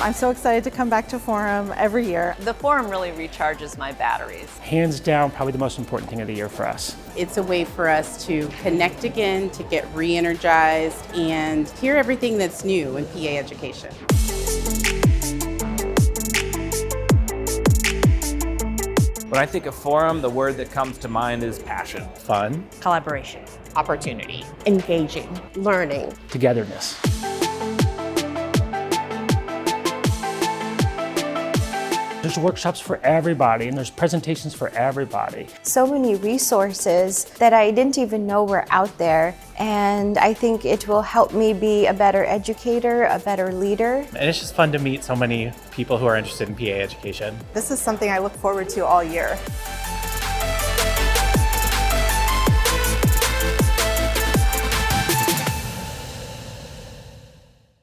I'm so excited to come back to Forum every year. The Forum really recharges my batteries. Hands down, probably the most important thing of the year for us. It's a way for us to connect again, to get re-energized, and hear everything that's new in PA education. When I think of Forum, the word that comes to mind is passion. Fun. Collaboration. Opportunity. Engaging. Learning. Togetherness. There's workshops for everybody and there's presentations for everybody. So many resources that I didn't even know were out there, and I think it will help me be a better educator, a better leader. And it's just fun to meet so many people who are interested in PA education. This is something I look forward to all year.